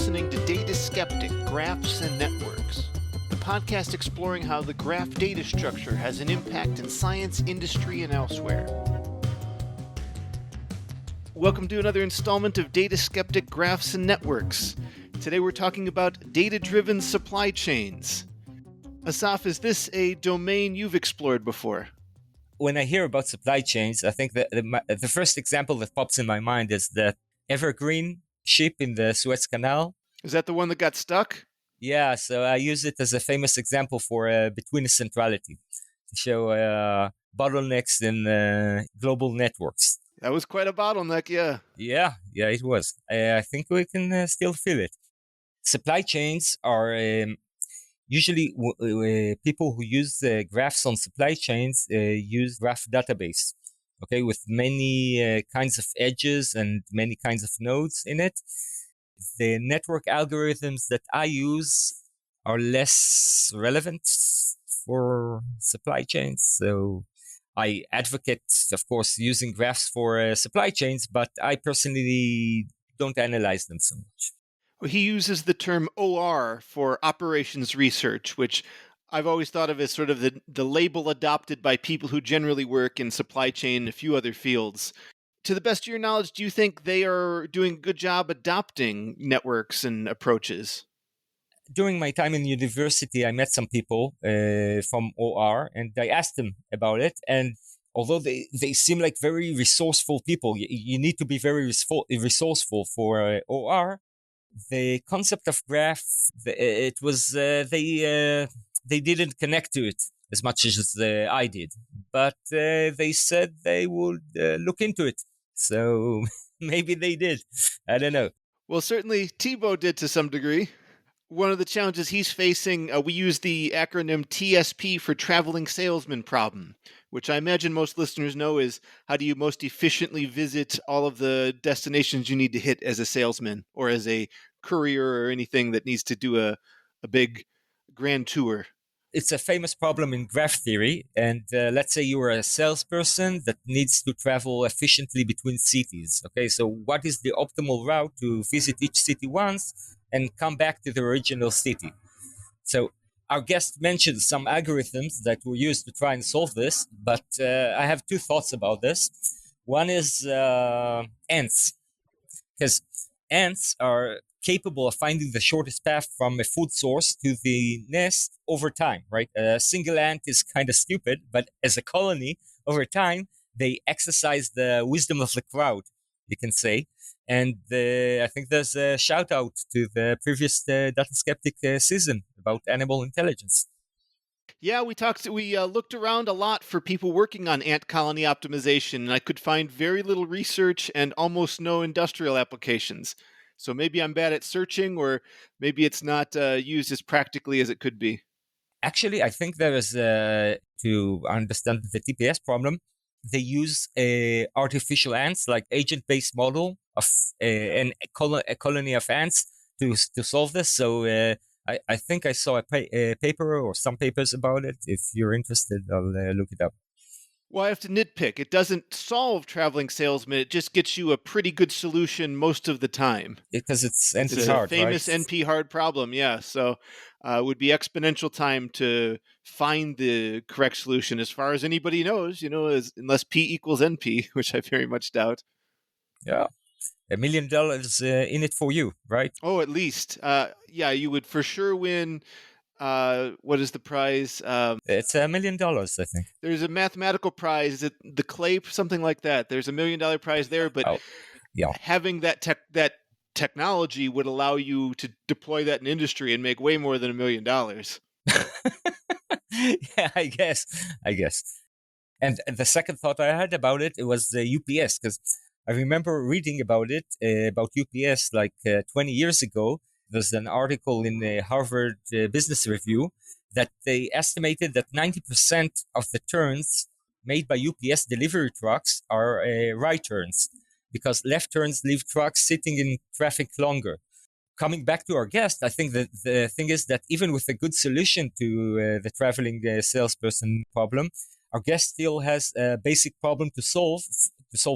listening to Data Skeptic, Graphs and Networks, the podcast exploring how the graph data structure has an impact in science, industry, and elsewhere. Welcome to another installment of Data Skeptic, Graphs and Networks. Today we're talking about data-driven supply chains. Asaf, is this a domain you've explored before? When I hear about supply chains, I think that the first example that pops in my mind is the Evergreen ship in the Suez Canal. Is that the one that got stuck? Yeah, so I use it as a famous example for between centrality to show bottlenecks in global networks. That was quite a bottleneck, yeah. Yeah, it was. I think we can still feel it. Supply chains are usually people who use graphs on supply chains use graph database, okay, with many kinds of edges and many kinds of nodes in it. The network algorithms that I use are less relevant for supply chains. So I advocate, of course, using graphs for supply chains, but I personally don't analyze them so much. He uses the term OR for operations research, which I've always thought of as sort of the label adopted by people who generally work in supply chain and a few other fields. To the best of your knowledge, do you think they are doing a good job adopting networks and approaches? During my time in university, I met some people from OR, and I asked them about it. And although they seem like very resourceful people, you need to be very resourceful for OR. The concept of graph, it was they didn't connect to it as much as I did, but they said they would look into it. So maybe they did. I don't know. Well, certainly Thibaut did to some degree. One of the challenges he's facing, we use the acronym TSP for Traveling Salesman Problem, which I imagine most listeners know is how do you most efficiently visit all of the destinations you need to hit as a salesman or as a courier or anything that needs to do a big grand tour. It's a famous problem in graph theory. And let's say you're a salesperson that needs to travel efficiently between cities. Okay, so what is the optimal route to visit each city once and come back to the original city? So our guest mentioned some algorithms that were used to try and solve this, but I have two thoughts about this. One is ants, because ants are capable of finding the shortest path from a food source to the nest over time, right? A single ant is kind of stupid, but as a colony, over time, they exercise the wisdom of the crowd, you can say. And I think there's a shout out to the previous Data Skeptic season about animal intelligence. Yeah, we looked around a lot for people working on ant colony optimization, and I could find very little research and almost no industrial applications. So maybe I'm bad at searching, or maybe it's not used as practically as it could be. Actually, I think there is, to understand the TPS problem, they use artificial ants, like agent-based model of a colony of ants to solve this. So I think I saw a paper or some papers about it. If you're interested, I'll look it up. Well, I have to nitpick. It doesn't solve traveling salesman. It just gets you a pretty good solution most of the time. Because it's NP it's hard, a famous right? NP hard problem, yeah. So it would be exponential time to find the correct solution as far as anybody knows, unless P equals NP, which I very much doubt. Yeah. $1 million in it for you, right? Oh, at least. Yeah, you would for sure win. What is the prize? It's $1 million, I think. There's a mathematical prize. Is it the clay, something like that? There's $1 million prize there, but having that technology would allow you to deploy that in industry and make way more than $1 million. Yeah, I guess. And the second thought I had about it was the UPS, because I remember reading about it, about UPS, like 20 years ago. There's an article in the Harvard Business Review that they estimated that 90% of the turns made by UPS delivery trucks are right turns, because left turns leave trucks sitting in traffic longer. Coming back to our guest, I think that the thing is that even with a good solution to the traveling salesperson problem, our guest still has a basic problem to solve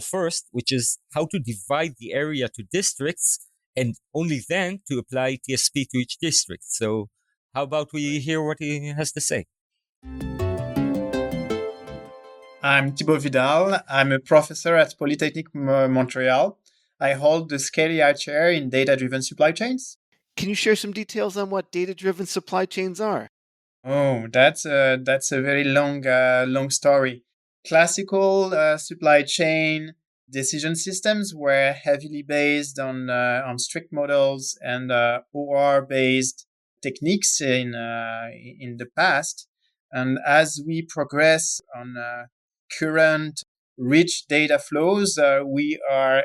first, which is how to divide the area to districts and only then to apply TSP to each district. So how about we hear what he has to say? I'm Thibaut Vidal. I'm a professor at Polytechnique Montreal. I hold the Scale chair in data-driven supply chains. Can you share some details on what data-driven supply chains are? Oh, that's a very long story. Classical supply chain decision systems were heavily based on strict models and OR based techniques in the past. And as we progress on current rich data flows, we are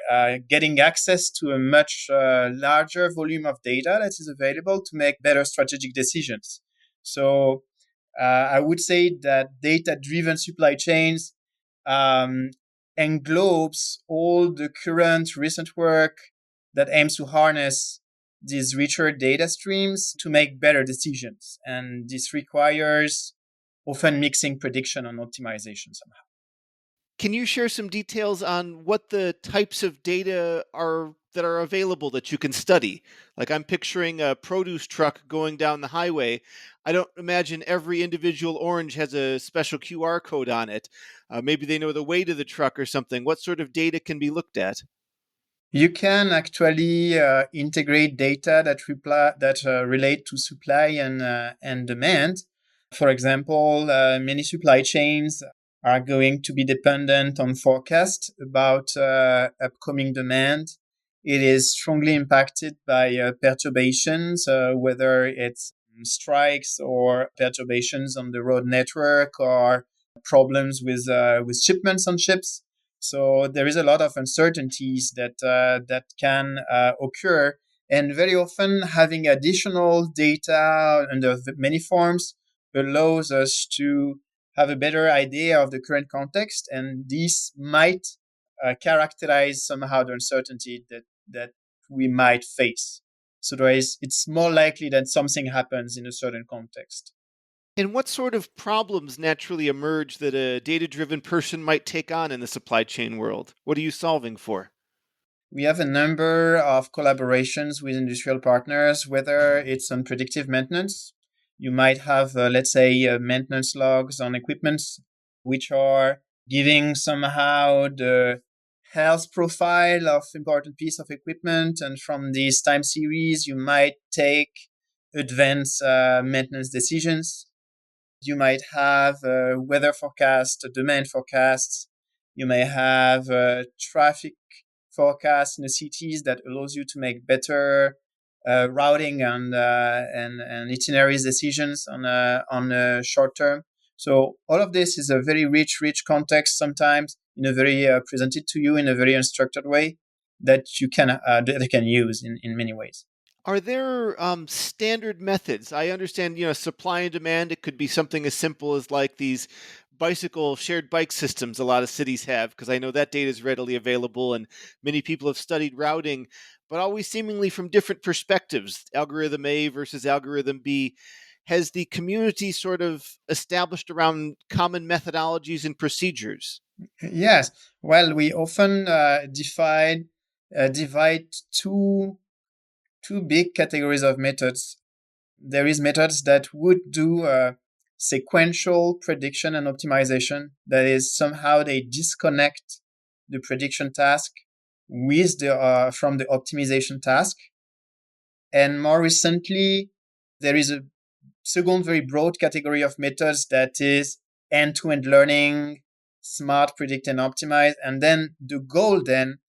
getting access to a much larger volume of data that is available to make better strategic decisions. So I would say that data-driven supply chains englobes all the current recent work that aims to harness these richer data streams to make better decisions. And this requires often mixing prediction and optimization somehow. Can you share some details on what the types of data are that are available that you can study? Like I'm picturing a produce truck going down the highway. I don't imagine every individual orange has a special QR code on it. Maybe they know the weight of the truck or something. What sort of data can be looked at? You can actually integrate data that relate to supply and demand. For example, many supply chains are going to be dependent on forecast about upcoming demand. It is strongly impacted by perturbations, whether it's strikes or perturbations on the road network or problems with shipments on ships. So there is a lot of uncertainties that can occur, and very often having additional data under many forms allows us to have a better idea of the current context, and this might characterize somehow the uncertainty that we might face. So it's more likely that something happens in a certain context. And what sort of problems naturally emerge that a data-driven person might take on in the supply chain world? What are you solving for? We have a number of collaborations with industrial partners, whether it's on predictive maintenance. You might have, let's say, maintenance logs on equipments, which are giving somehow the health profile of important piece of equipment. And from this time series, you might take advanced maintenance decisions. You might have weather forecast, demand forecasts. You may have traffic forecasts in the cities that allows you to make better routing and itineraries decisions on a short term. So all of this is a very rich context. Sometimes in a very presented to you in a very unstructured way that you can use in many ways. Are there standard methods? I understand, supply and demand. It could be something as simple as like these shared bike systems a lot of cities have, because I know that data is readily available and many people have studied routing, but always seemingly from different perspectives, algorithm A versus algorithm B. Has the community sort of established around common methodologies and procedures? Yes. Well, we often divide two big categories of methods. There is methods that would do sequential prediction and optimization. That is, somehow they disconnect the prediction task with from the optimization task. And more recently, there is a second very broad category of methods that is end-to-end learning, smart, predict, and optimize. And then the goal then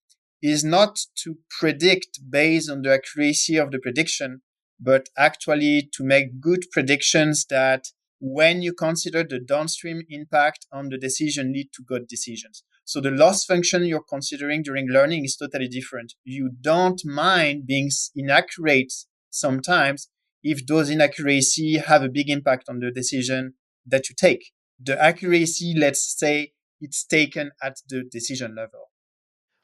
is not to predict based on the accuracy of the prediction, but actually to make good predictions that when you consider the downstream impact on the decision lead to good decisions. So the loss function you're considering during learning is totally different. You don't mind being inaccurate sometimes if those inaccuracy have a big impact on the decision that you take. The accuracy, let's say, it's taken at the decision level.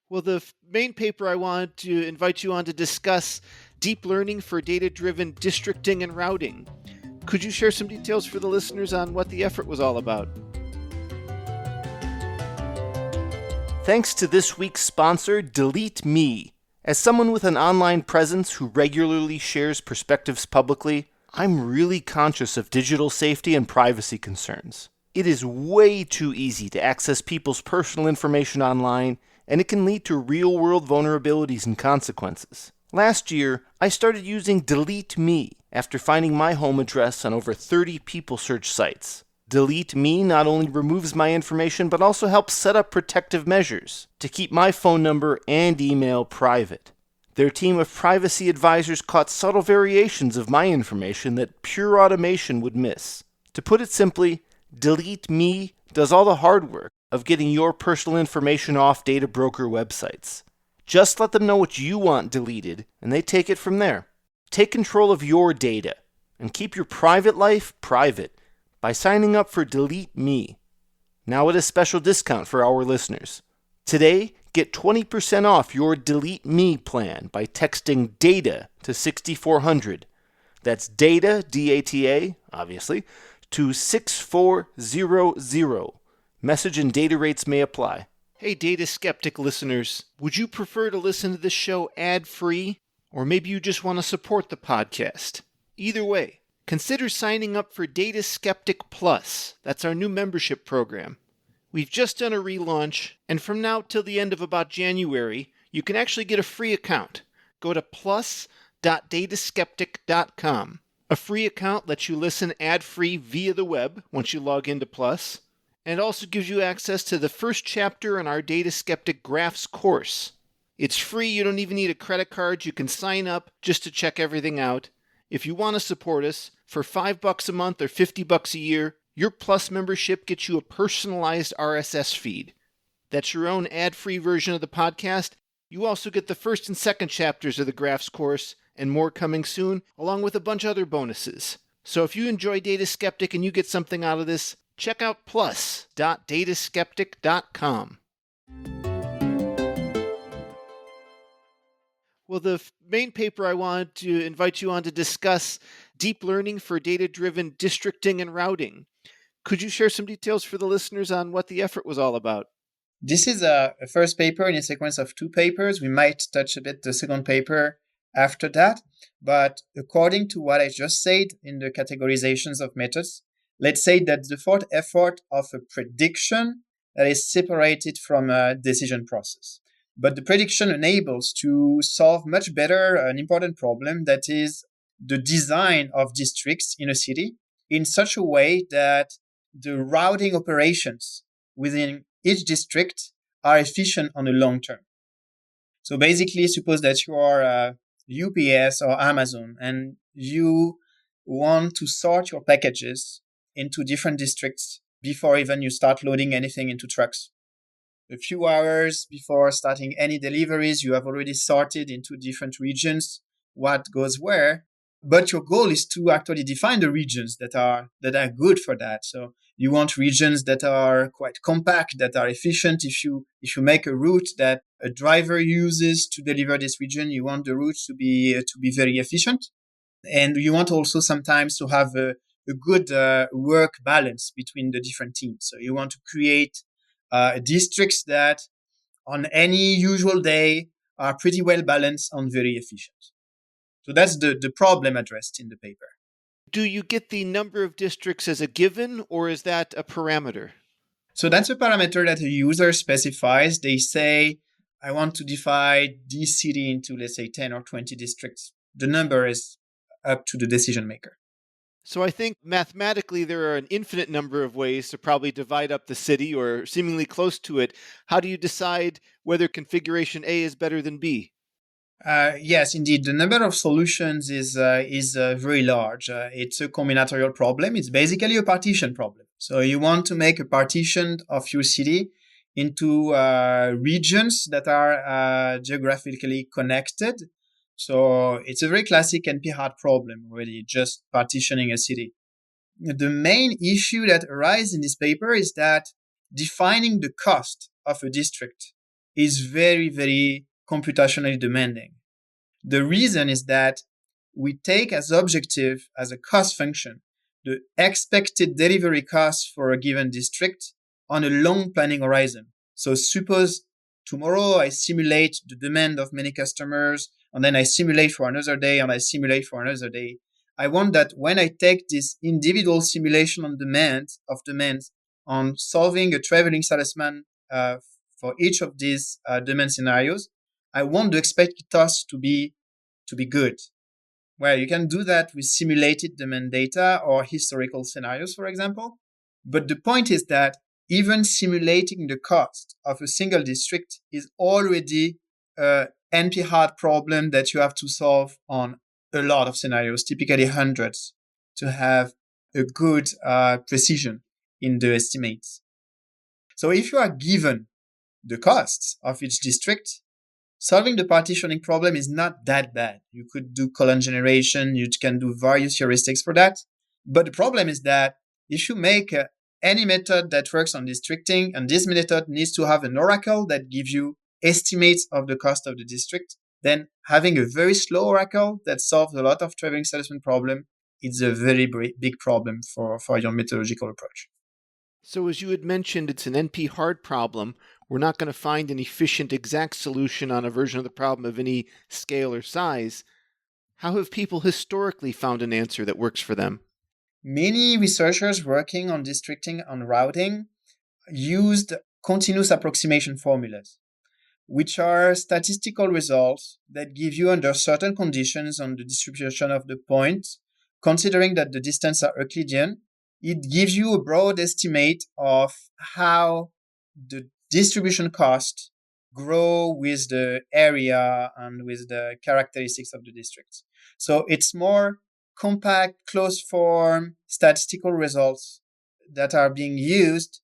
Well, the main paper I wanted to invite you on to discuss deep learning for data-driven districting and routing. Could you share some details for the listeners on what the effort was all about? Thanks to this week's sponsor, Delete Me. As someone with an online presence who regularly shares perspectives publicly, I'm really conscious of digital safety and privacy concerns. It is way too easy to access people's personal information online, and it can lead to real-world vulnerabilities and consequences. Last year, I started using Delete Me after finding my home address on over 30 people search sites. Delete Me not only removes my information, but also helps set up protective measures to keep my phone number and email private. Their team of privacy advisors caught subtle variations of my information that pure automation would miss. To put it simply, Delete Me does all the hard work of getting your personal information off data broker websites. Just let them know what you want deleted, and they take it from there. Take control of your data, and keep your private life private by signing up for Delete Me. Now at a special discount for our listeners. Today, get 20% off your Delete Me plan by texting DATA to 6400. That's DATA, D-A-T-A, obviously, to 6400. Message and data rates may apply. Hey, Data Skeptic listeners, would you prefer to listen to this show ad-free? Or maybe you just want to support the podcast? Either way, consider signing up for Data Skeptic Plus. That's our new membership program. We've just done a relaunch, and from now till the end of about January, you can actually get a free account. Go to plus.dataskeptic.com. A free account lets you listen ad-free via the web once you log into Plus, and it also gives you access to the first chapter in our Data Skeptic Graphs course. It's free, you don't even need a credit card, you can sign up just to check everything out. If you want to support us, for $5 a month or $50 a year, your Plus membership gets you a personalized RSS feed. That's your own ad-free version of the podcast. You also get the first and second chapters of the Graphs course, and more coming soon, along with a bunch of other bonuses. So if you enjoy Data Skeptic and you get something out of this, check out plus.dataskeptic.com. Well, the main paper I wanted to invite you on to discuss, deep learning for data-driven districting and routing. Could you share some details for the listeners on what the effort was all about? This is a first paper in a sequence of two papers. We might touch a bit the second paper after that. But according to what I just said in the categorizations of methods, let's say that the fourth effort of a prediction that is separated from a decision process. But the prediction enables to solve much better an important problem, that is the design of districts in a city in such a way that the routing operations within each district are efficient on the long term. So basically, suppose that you are UPS or Amazon and you want to sort your packages into different districts before even you start loading anything into trucks. A few hours before starting any deliveries, you have already sorted into different regions what goes where. But your goal is to actually define the regions that are good for that. So you want regions that are quite compact, that are efficient. If you make a route that a driver uses to deliver this region, you want the route to be very efficient. And you want also sometimes to have a good work balance between the different teams. So you want to create districts that on any usual day are pretty well balanced and very efficient. So that's the problem addressed in the paper. Do you get the number of districts as a given, or is that a parameter? So that's a parameter that a user specifies. They say, I want to divide this city into, let's say, 10 or 20 districts. The number is up to the decision maker. So I think mathematically there are an infinite number of ways to probably divide up the city or seemingly close to it. How do you decide whether configuration A is better than B? Yes, indeed. The number of solutions is very large. It's a combinatorial problem. It's basically a partition problem. So you want to make a partition of your city into regions that are geographically connected. So it's a very classic NP-hard problem, really, just partitioning a city. The main issue that arises in this paper is that defining the cost of a district is very, very computationally demanding. The reason is that we take as objective, as a cost function, the expected delivery cost for a given district on a long planning horizon. So suppose tomorrow I simulate the demand of many customers, and then I simulate for another day, and I simulate for another day. I want that when I take this individual simulation on demands on solving a traveling salesman for each of these demand scenarios, I want the expected cost to be good. Well, you can do that with simulated demand data or historical scenarios, for example. But the point is that even simulating the cost of a single district is already a NP-hard problem that you have to solve on a lot of scenarios, typically hundreds, to have a good precision in the estimates. So if you are given the costs of each district, solving the partitioning problem is not that bad. You could do column generation. You can do various heuristics for that. But the problem is that if you make any method that works on districting, and this method needs to have an oracle that gives you estimates of the cost of the district, then having a very slow oracle that solves a lot of traveling salesman problem is a very big problem for your methodological approach. So as you had mentioned, it's an NP hard problem. We're not going to find an efficient exact solution on a version of the problem of any scale or size. How have people historically found an answer that works for them? Many researchers working on districting and routing used continuous approximation formulas, which are statistical results that give you under certain conditions on the distribution of the points, considering that the distances are Euclidean. It gives you a broad estimate of how the distribution costs grow with the area and with the characteristics of the district. So it's more compact, closed form statistical results that are being used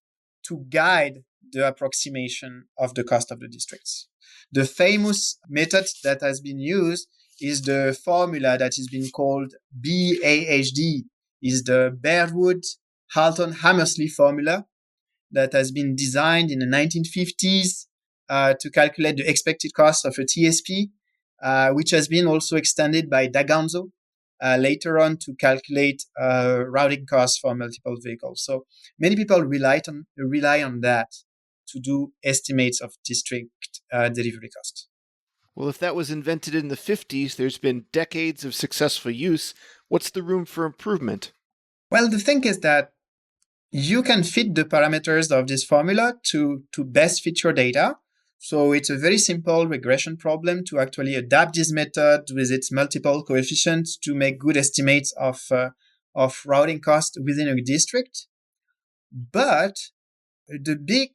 to guide the approximation of the cost of the districts. The famous method that has been used is the formula that is being called BAHD, is the Bearwood-Halton-Hammersley formula that has been designed in the 1950s to calculate the expected cost of a TSP, which has been also extended by D'Aganzo later on to calculate routing costs for multiple vehicles. So many people rely on that to do estimates of district delivery costs. Well, if that was invented in the 50s, there's been decades of successful use. What's the room for improvement? Well, the thing is that you can fit the parameters of this formula to best fit your data. So it's a very simple regression problem to actually adapt this method with its multiple coefficients to make good estimates of routing cost within a district. But the big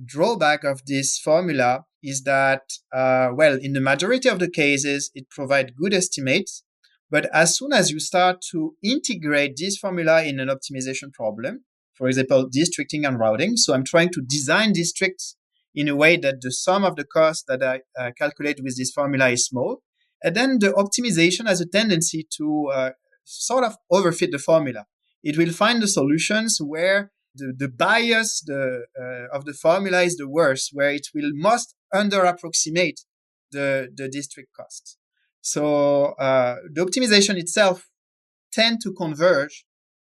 drawback of this formula is that, in the majority of the cases, it provides good estimates. But as soon as you start to integrate this formula in an optimization problem, for example, districting and routing, so I'm trying to design districts in a way that the sum of the costs that I calculate with this formula is small, and then the optimization has a tendency to sort of overfit the formula. It will find the solutions where the bias of the formula is the worst, where it will most under approximate the district costs. So the optimization itself tend to converge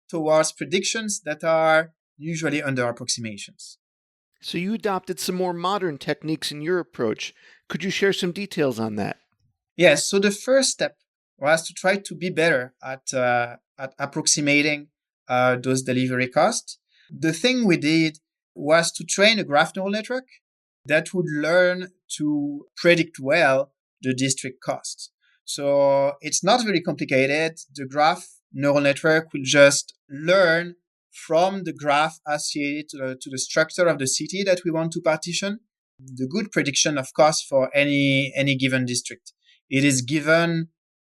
towards predictions that are usually under approximations. So you adopted some more modern techniques in your approach. Could you share some details on that? Yes. So the first step was to try to be better at approximating those delivery costs. The thing we did was to train a graph neural network that would learn to predict well the district costs. So it's not very complicated. The graph neural network will just learn from the graph associated to the structure of the city that we want to partition, the good prediction of cost for any given district. It is given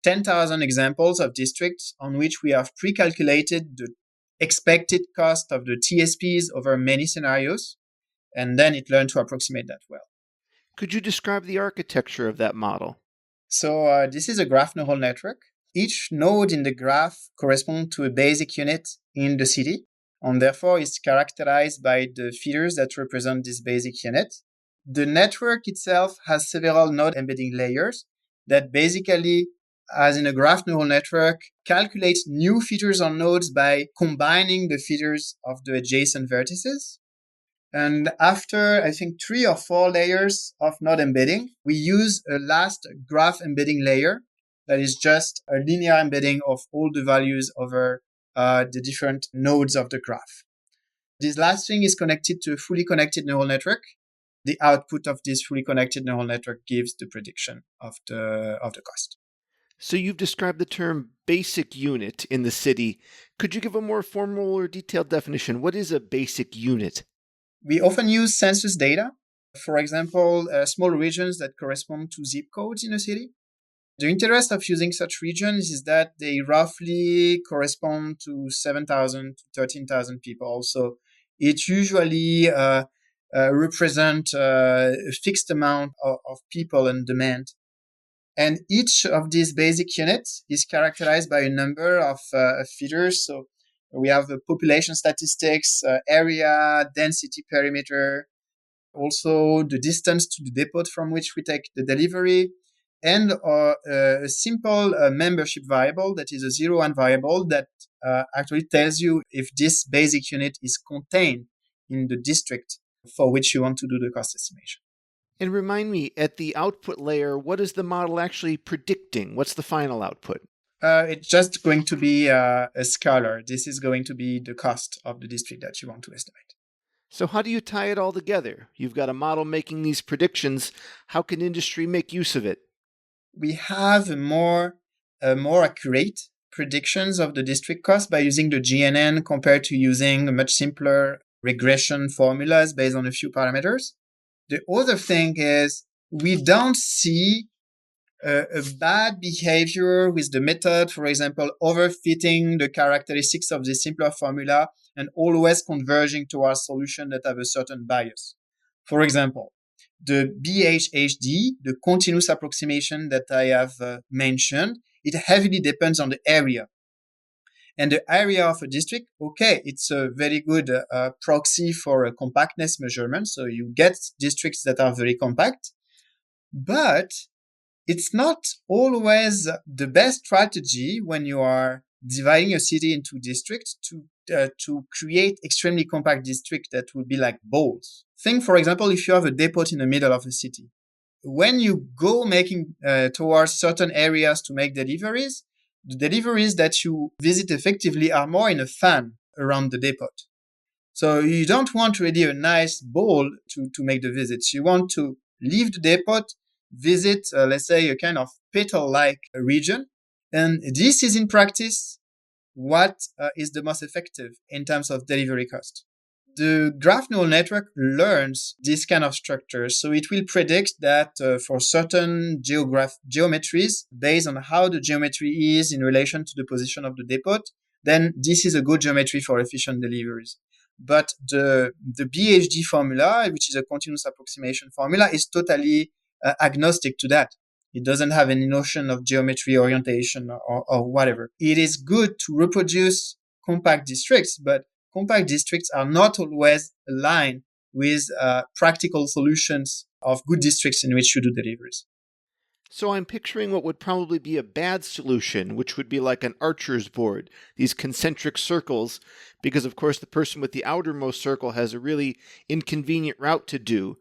10,000 examples of districts on which we have pre-calculated the expected cost of the TSPs over many scenarios, and then it learned to approximate that well. Could you describe the architecture of that model? So this is a graph neural network. Each node in the graph corresponds to a basic unit in the city, and therefore is characterized by the features that represent this basic unit. The network itself has several node embedding layers that basically, as in a graph neural network, calculates new features on nodes by combining the features of the adjacent vertices. And after, I think, 3 or 4 layers of node embedding, we use a last graph embedding layer that is just a linear embedding of all the values over the different nodes of the graph. This last thing is connected to a fully connected neural network. The output of this fully connected neural network gives the prediction of the cost. So you've described the term basic unit in the city. Could you give a more formal or detailed definition? What is a basic unit? We often use census data. For example, small regions that correspond to zip codes in a city. The interest of using such regions is that they roughly correspond to 7,000 to 13,000 people. So it usually represent a fixed amount of people and demand. And each of these basic units is characterized by a number of features. So we have the population statistics, area, density perimeter, also the distance to the depot from which we take the delivery, and a simple membership variable that is a 0-1 variable that actually tells you if this basic unit is contained in the district for which you want to do the cost estimation. And remind me, at the output layer, what is the model actually predicting? What's the final output? It's just going to be a scalar. This is going to be the cost of the district that you want to estimate. So how do you tie it all together? You've got a model making these predictions. How can industry make use of it? We have more accurate predictions of the district cost by using the GNN compared to using much simpler regression formulas based on a few parameters. The other thing is we don't see a bad behavior with the method, for example, overfitting the characteristics of the simpler formula and always converging towards solutions that have a certain bias. For example, the BHHD, the continuous approximation that I have mentioned, it heavily depends on the area. And the area of a district, okay, it's a very good proxy for a compactness measurement. So you get districts that are very compact, but it's not always the best strategy when you are dividing a city into districts to create extremely compact districts that would be like balls. Think, for example, if you have a depot in the middle of a city. When you go making towards certain areas to make deliveries, the deliveries that you visit effectively are more in a fan around the depot. So you don't want really a nice ball to make the visits. You want to leave the depot, visit, let's say, a kind of petal-like region. And this is in practice what is the most effective in terms of delivery cost. The graph neural network learns this kind of structure. So it will predict that for certain geometries, based on how the geometry is in relation to the position of the depot, then this is a good geometry for efficient deliveries. But the BHD formula, which is a continuous approximation formula, is totally agnostic to that. It doesn't have any notion of geometry orientation or whatever. It is good to reproduce compact districts, but compact districts are not always aligned with practical solutions of good districts in which you do deliveries. So I'm picturing what would probably be a bad solution, which would be like an archer's board, these concentric circles, because of course the person with the outermost circle has a really inconvenient route to do.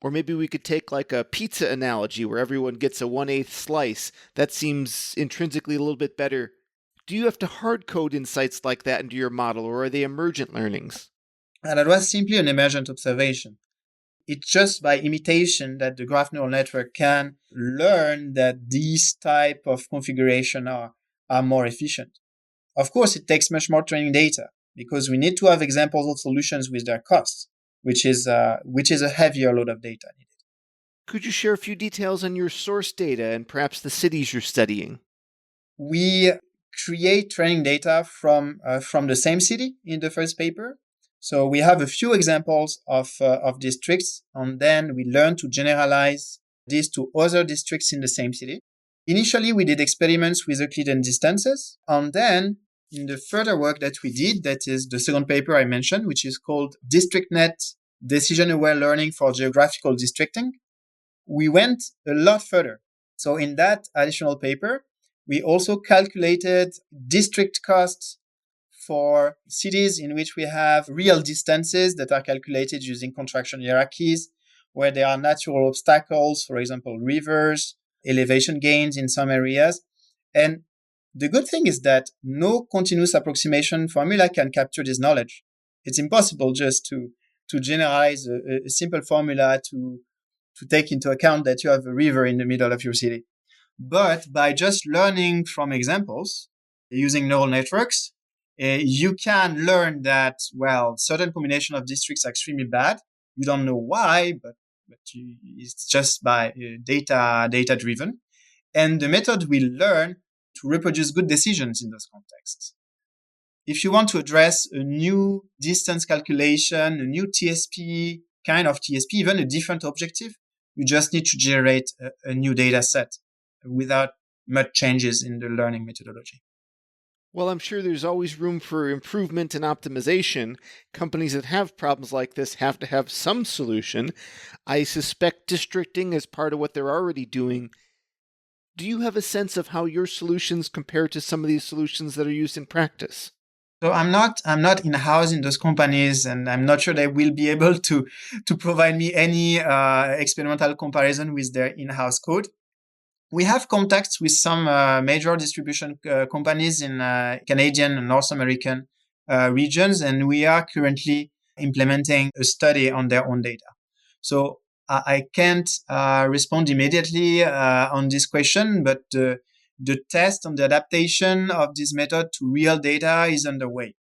Or maybe we could take like a pizza analogy where everyone gets a 1/8 slice. That seems intrinsically a little bit better. Do you have to hard code insights like that into your model, or are they emergent learnings? And that was simply an emergent observation. It's just by imitation that the graph neural network can learn that these type of configuration are more efficient. Of course, it takes much more training data because we need to have examples of solutions with their costs, which is a heavier load of data needed. Could you share a few details on your source data and perhaps the cities you're studying? We create training data from the same city in the first paper. So we have a few examples of districts, and then we learn to generalize this to other districts in the same city. Initially, we did experiments with Euclidean distances, and then in the further work that we did, that is the second paper I mentioned, which is called DistrictNet Decision-Aware Learning for Geographical Districting, we went a lot further. So in that additional paper, we also calculated district costs for cities in which we have real distances that are calculated using contraction hierarchies, where there are natural obstacles, for example, rivers, elevation gains in some areas. And the good thing is that no continuous approximation formula can capture this knowledge. It's impossible just to generalize a simple formula to take into account that you have a river in the middle of your city. But by just learning from examples, using neural networks, you can learn that, well, certain combination of districts are extremely bad. You don't know why, but it's just by data driven. And the method will learn to reproduce good decisions in those contexts. If you want to address a new distance calculation, a new TSP, kind of TSP, even a different objective, you just need to generate a new data set without much changes in the learning methodology. Well, I'm sure there's always room for improvement and optimization. Companies that have problems like this have to have some solution. I suspect districting is part of what they're already doing. Do you have a sense of how your solutions compare to some of these solutions that are used in practice? So I'm not in-house in those companies, and I'm not sure they will be able to provide me any experimental comparison with their in-house code. We have contacts with some major distribution companies in Canadian and North American regions, and we are currently implementing a study on their own data. So I can't respond immediately on this question, but the test on the adaptation of this method to real data is underway.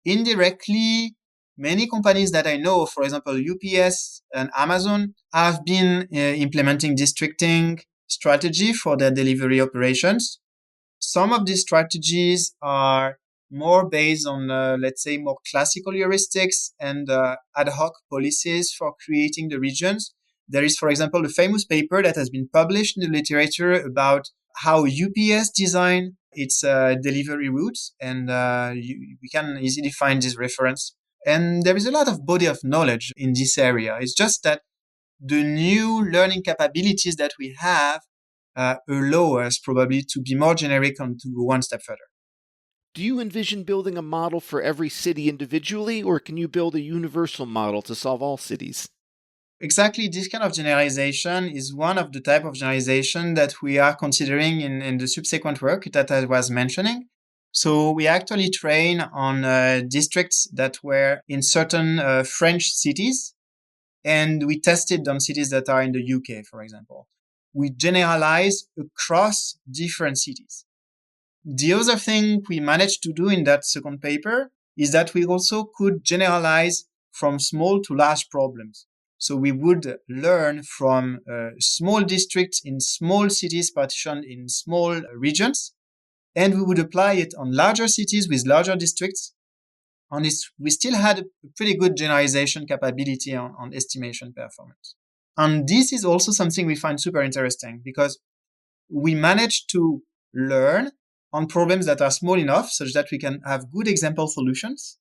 Indirectly, many companies that I know, for example, UPS and Amazon, have been implementing districting strategy for their delivery operations. Some of these strategies are more based on, let's say, more classical heuristics and ad hoc policies for creating the regions. There is, for example, a famous paper that has been published in the literature about how UPS design its delivery routes, and we can easily find this reference. And there is a lot of body of knowledge in this area. It's just that the new learning capabilities that we have allow us probably to be more generic and to go one step further. Do you envision building a model for every city individually, or can you build a universal model to solve all cities? Exactly, this kind of generalization is one of the type of generalization that we are considering in the subsequent work that I was mentioning. So we actually train on districts that were in certain French cities, and we tested on cities that are in the UK, for example. We generalize across different cities. The other thing we managed to do in that second paper is that we also could generalize from small to large problems. So we would learn from small districts in small cities partitioned in small regions, and we would apply it on larger cities with larger districts. On this, we still had a pretty good generalization capability on estimation performance. And this is also something we find super interesting because we managed to learn on problems that are small enough such that we can have good example solutions,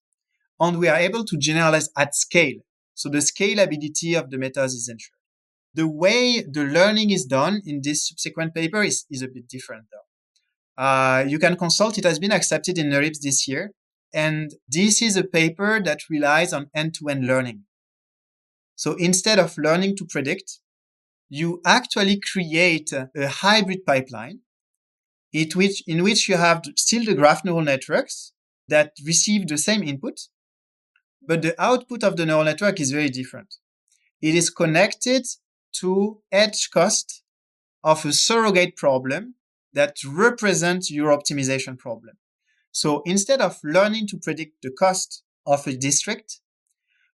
and we are able to generalize at scale. So the scalability of the methods is ensured. The way the learning is done in this subsequent paper is a bit different though. You can consult, it has been accepted in NeurIPS this year. And this is a paper that relies on end-to-end learning. So instead of learning to predict, you actually create a hybrid pipeline in which you have still the graph neural networks that receive the same input, but the output of the neural network is very different. It is connected to edge cost of a surrogate problem that represents your optimization problem. So instead of learning to predict the cost of a district,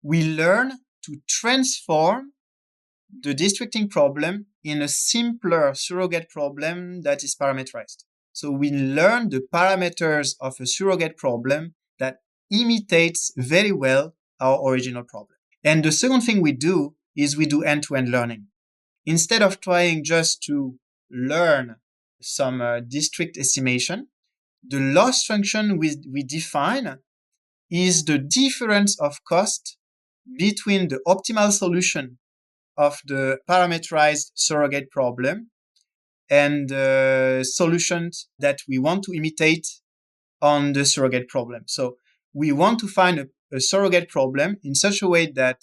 we learn to transform the districting problem in a simpler surrogate problem that is parameterized. So we learn the parameters of a surrogate problem that imitates very well our original problem. And the second thing we do is we do end-to-end learning. Instead of trying just to learn some district estimation, the loss function we define is the difference of cost between the optimal solution of the parameterized surrogate problem and the solutions that we want to imitate on the surrogate problem. So we want to find a surrogate problem in such a way that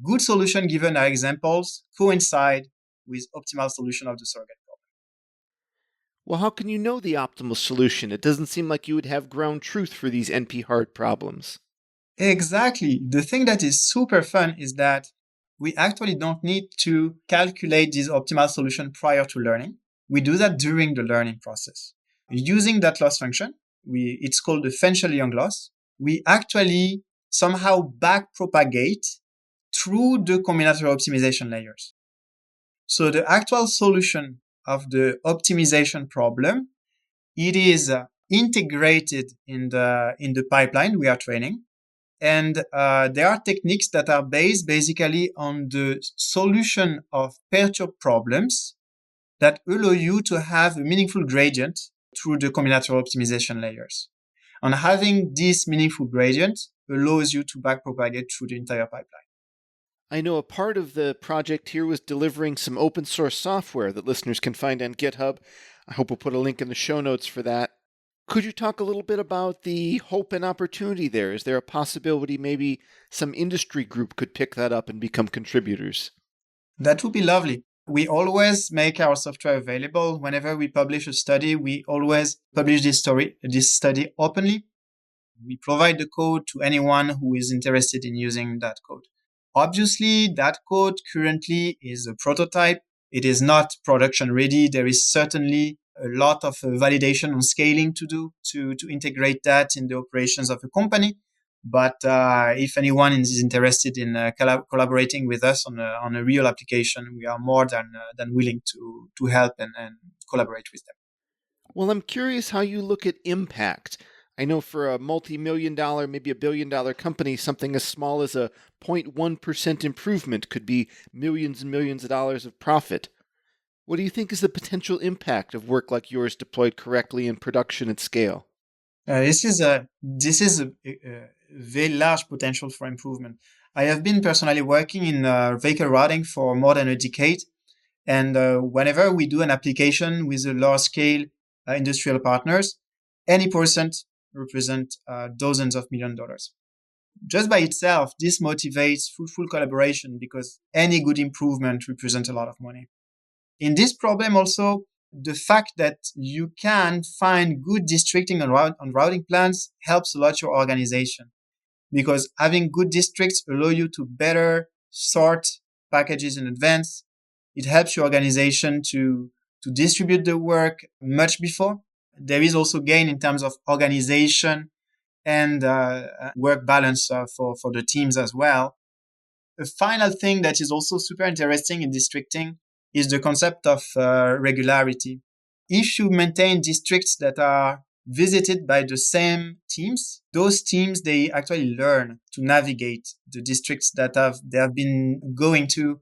good solution given are examples coincide with optimal solution of the surrogate problem. Well, how can you know the optimal solution? It doesn't seem like you would have ground truth for these NP-hard problems. Exactly. The thing that is super fun is that we actually don't need to calculate this optimal solution prior to learning. We do that during the learning process. Using that loss function, it's called the Fenchel-Young loss. We actually somehow backpropagate through the combinatorial optimization layers. So the actual solution of the optimization problem, it is integrated in the pipeline we are training. And there are techniques that are based basically on the solution of perturbed problems that allow you to have a meaningful gradient through the combinatorial optimization layers. And having this meaningful gradient allows you to backpropagate through the entire pipeline. I know a part of the project here was delivering some open source software that listeners can find on GitHub. I hope we'll put a link in the show notes for that. Could you talk a little bit about the hope and opportunity there? Is there a possibility maybe some industry group could pick that up and become contributors? That would be lovely. We always make our software available. Whenever we publish a study, we always publish this study openly. We provide the code to anyone who is interested in using that code. Obviously, that code currently is a prototype. It is not production ready. There is certainly a lot of validation and scaling to do to integrate that in the operations of a company. But if anyone is interested in collaborating with us on a real application, we are more than willing to help and collaborate with them. Well, I'm curious how you look at impact. I know for a multi-million dollar, maybe $1 billion company, something as small as a 0.1% improvement could be millions and millions of dollars of profit. What do you think is the potential impact of work like yours deployed correctly in production at scale? This is a very large potential for improvement. I have been personally working in vehicle routing for more than a decade. And whenever we do an application with a large scale industrial partners, any percent represent dozens of $1,000,000. Just by itself, this motivates fruitful collaboration because any good improvement represents a lot of money. In this problem also, the fact that you can find good districting on routing plans helps a lot your organization, because having good districts allow you to better sort packages in advance. It helps your organization to distribute the work much before. There is also gain in terms of organization and work balance for the teams as well. A final thing that is also super interesting in districting is the concept of regularity. If you maintain districts that are visited by the same teams, those teams, they actually learn to navigate the districts that they have been going to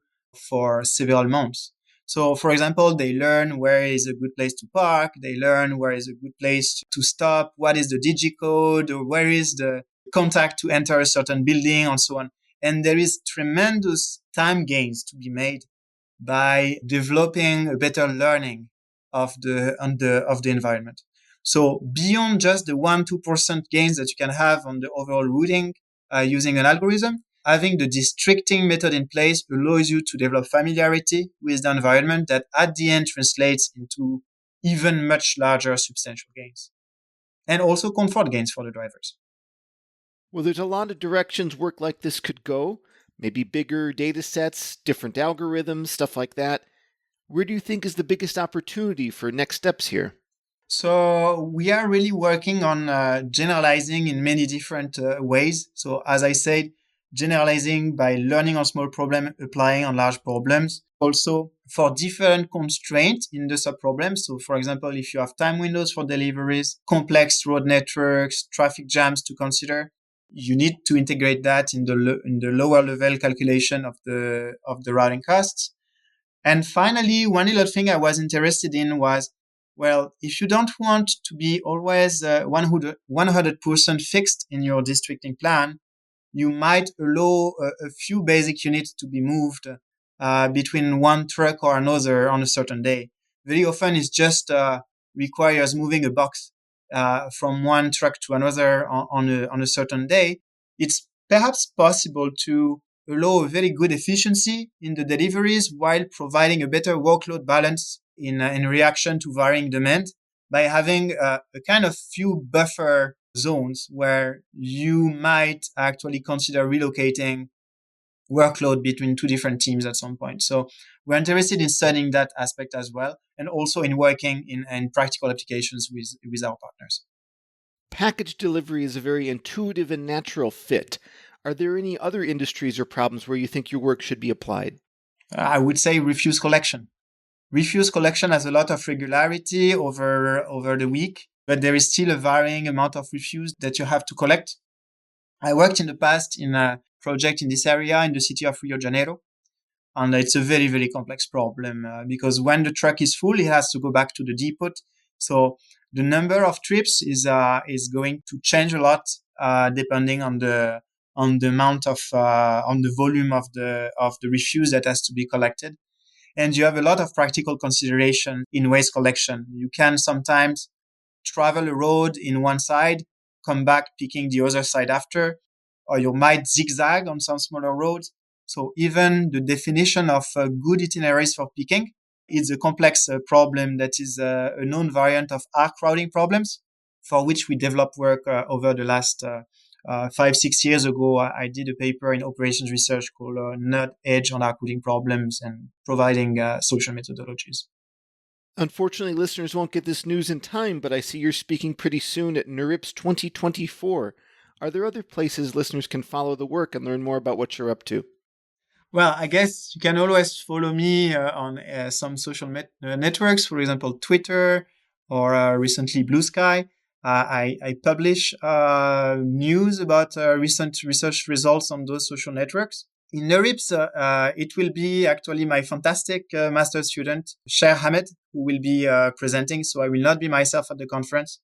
for several months. So, for example, they learn where is a good place to park. They learn where is a good place to stop. What is the digicode, or where is the contact to enter a certain building, and so on. And there is tremendous time gains to be made by developing a better learning of the environment. So beyond just the 1-2% gains that you can have on the overall routing using an algorithm, having the districting method in place allows you to develop familiarity with the environment that at the end translates into even much larger substantial gains. And also comfort gains for the drivers. Well, there's a lot of directions work like this could go. Maybe bigger data sets, different algorithms, stuff like that. Where do you think is the biggest opportunity for next steps here? So we are really working on generalizing in many different ways. So as I said, generalizing by learning on small problems, applying on large problems. Also for different constraints in the subproblems. So for example, if you have time windows for deliveries, complex road networks, traffic jams to consider, you need to integrate that in the lower level calculation of the routing costs. And finally, one little thing I was interested in was, well, if you don't want to be always 100% fixed in your districting plan, you might allow a few basic units to be moved between one truck or another on a certain day. Very often it just requires moving a box. from one truck to another on a certain day, it's perhaps possible to allow a very good efficiency in the deliveries while providing a better workload balance in reaction to varying demand by having a kind of few buffer zones where you might actually consider relocating workload between two different teams at some point. So we're interested in studying that aspect as well, and also in working in practical applications with our partners. Package delivery is a very intuitive and natural fit. Are there any other industries or problems where you think your work should be applied? I would say refuse collection. Refuse collection has a lot of regularity over the week, but there is still a varying amount of refuse that you have to collect. I worked in the past in a project in this area in the city of Rio de Janeiro. And it's a very, very complex problem because when the truck is full, it has to go back to the depot. So the number of trips is going to change a lot depending on the amount of on the volume of the refuse that has to be collected. And you have a lot of practical consideration in waste collection. You can sometimes travel a road in one side, come back picking the other side after, or you might zigzag on some smaller roads. So even the definition of good itineraries for picking is a complex problem that is a known variant of R crowding problems, for which we developed work over the last 5-6 years ago. I did a paper in operations research called Node Edge on R crowding problems and providing social methodologies. Unfortunately, listeners won't get this news in time, but I see you're speaking pretty soon at NeurIPS 2024. Are there other places listeners can follow the work and learn more about what you're up to? Well, I guess you can always follow me on some social networks, for example, Twitter or recently Blue Sky. I publish news about recent research results on those social networks. In NeurIPS, it will be actually my fantastic master student, Sher Hamed, who will be presenting. So I will not be myself at the conference,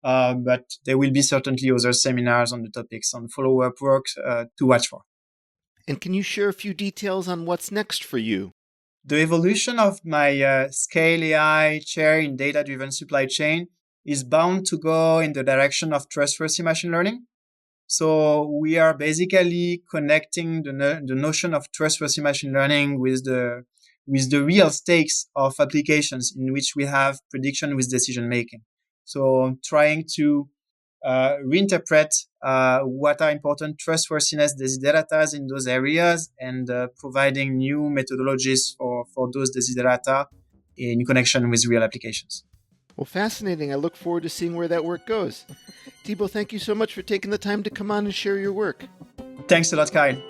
but there will be certainly other seminars on the topics on follow-up work to watch for. And can you share a few details on what's next for you? The evolution of my Scale AI chair in data-driven supply chain is bound to go in the direction of trustworthy machine learning. So we are basically connecting the notion of trustworthy machine learning with the real stakes of applications in which we have prediction with decision making. So trying to reinterpret what are important trustworthiness desiderata in those areas and providing new methodologies for those desiderata in connection with real applications. Well, fascinating. I look forward to seeing where that work goes. Thibaut, thank you so much for taking the time to come on and share your work. Thanks a lot, Kyle.